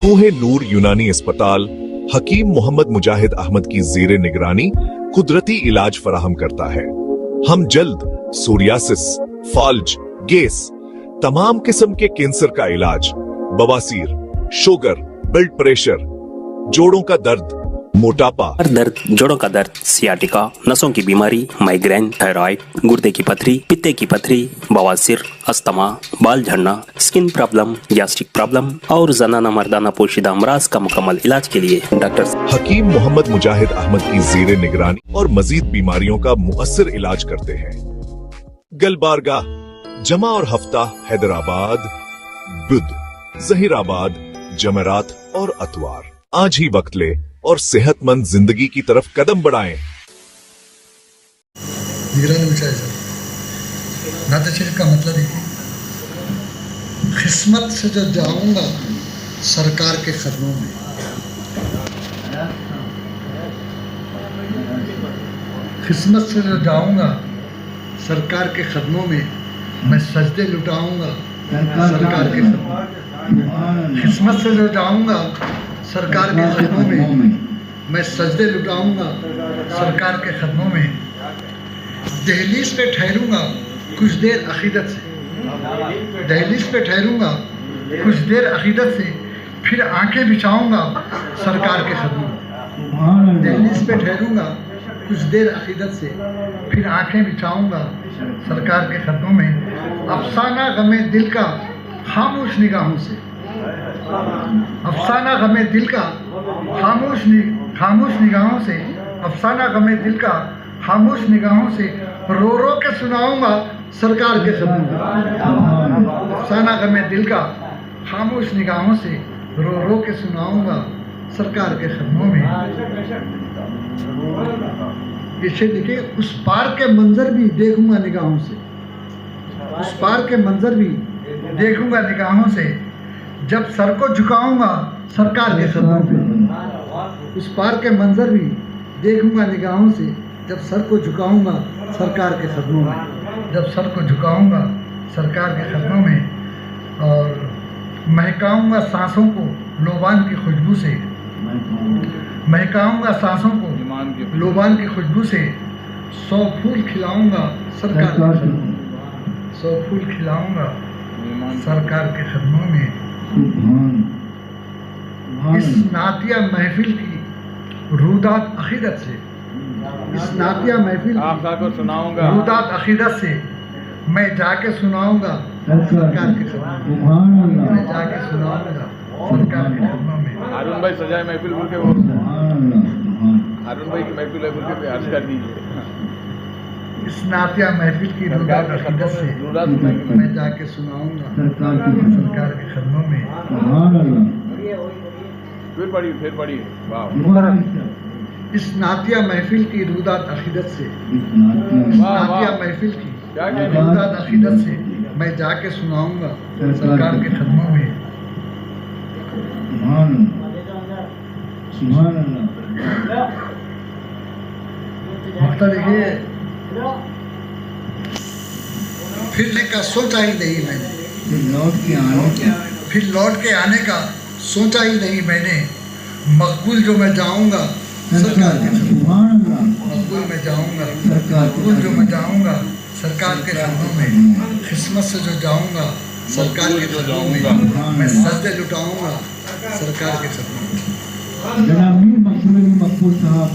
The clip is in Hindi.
कोहे नूर यूनानी अस्पताल हकीम मोहम्मद मुजाहिद अहमद की जेर निगरानी कुदरती इलाज फराहम करता है। हम जल्द सोरियासिस, फाल्ज, गैस, तमाम किस्म के कैंसर का इलाज, बवासीर, शुगर, ब्लड प्रेशर, जोड़ों का दर्द, मोटापा, दर्द, जोड़ों का दर्द, सियाटिका, नसों की बीमारी, माइग्रेन, थायराइड, गुर्दे की पथरी, पित्ते की पथरी, बवासीर, अस्थमा, बाल झड़ना, स्किन प्रॉब्लम, गैस्ट्रिक प्रॉब्लम और जनाना मर्दाना पोशीदा अमराज का मुकम्मल इलाज के लिए डॉक्टर हकीम मोहम्मद मुजाहिद अहमद की जेर निगरानी और मजीद बीमारियों का मुअस्सर इलाज करते हैं। गलबारगाह, जमा और हफ्ता, हैदराबाद, बुध, जहीराबाद, जमेरात और अतवार। आज ही वक्त ले और सेहतमंद जिंदगी की तरफ कदम बढ़ाएं। निगरानी में चाहिए नात शरीफ का मतलब है किस्मत से जो जाऊंगा सरकार के कदमों में, किस्मत से जो जाऊंगा सरकार के कदमों में, मैं सजदे लुटाऊंगा सरकार के कदमों में। किस्मत से जो जाऊंगा सरकार के कदमों में, मैं सजदे लुटाऊंगा सरकार के कदमों में। दहलीज पे ठहरूंगा कुछ देर अकीदत से, दहलीज पे ठहरूंगा कुछ देर अकीदत से, फिर आंखें बिछाऊंगा सरकार के कदमों में। दहलीज पे ठहरूंगा कुछ देर अकीदत से, फिर आंखें बिछाऊंगा सरकार के कदमों में। अफसाना गमे दिल का खामोश निगाहों से, अफसाना गमे दिल का खामोश निगाहों से, अफसाना गमे दिल का खामोश निगाहों से रो रो के सुनाऊंगा सरकार के कदमों में। अफसाना गमे दिल का खामोश निगाहों से रो रो के सुनाऊंगा सरकार के कदमों में। पीछे देखिए, उस पार के मंजर भी देखूंगा निगाहों से, उस पार के मंजर भी देखूंगा निगाहों से, जब सर को झुकाऊंगा सरकार के कदमों पे। उस पार के मंजर भी देखूंगा निगाहों से, जब सर को झुकाऊंगा सरकार के कदमों में, जब सर को झुकाऊंगा सरकार के कदमों में। और महकाऊंगा सांसों को लोबान की खुशबू से, महकाऊंगा सांसों को लोबान की खुशबू से, 100 फूल खिलाऊंगा सरकार के कदमों में, 100 फूल खिलाऊंगा सरकार के कदमों में। इस नातिया महफिल की रूदात अकीदत से, इस नातिया महफिल को सुनाऊंगा रूदात अकीदत से, मैं जाके सुनाऊंगा सरकार के कदमों में, मैं जाके सुनाऊंगा सरकार के कदमों में। हारून भाई सजाए महफिल बोल के वो हारून भाई की महफिल है बोल के अर्ज कर दीजिए। इस नातिया महफिल की रूदात अकीदत से मैं जाके सुनाऊंगा सरकार के कदमों में। फिर पढ़िए वाह। इस नातिया महफिल की रूदात अकीदत से, इस नातिया महफिल की रूदात अकीदत से मैं जाके सुनाऊंगा सरकार के कदमों में। वक्त देखिए, फिरने का सोचा ही नहीं मैंने, फिर लौट के आने का सोचा ही नहीं मैंने। मकबूल जो मैं जाऊंगा सरकार के मकबूल में जाऊंगा, मकबूल जो मैं जाऊंगा सरकार के कदमों में। किस्मत से जो जाऊंगा सरकार के कदमों में, मैं सजदे लुटाऊंगा सरकार के कदमों में। जनाब मीर मकबूल साहब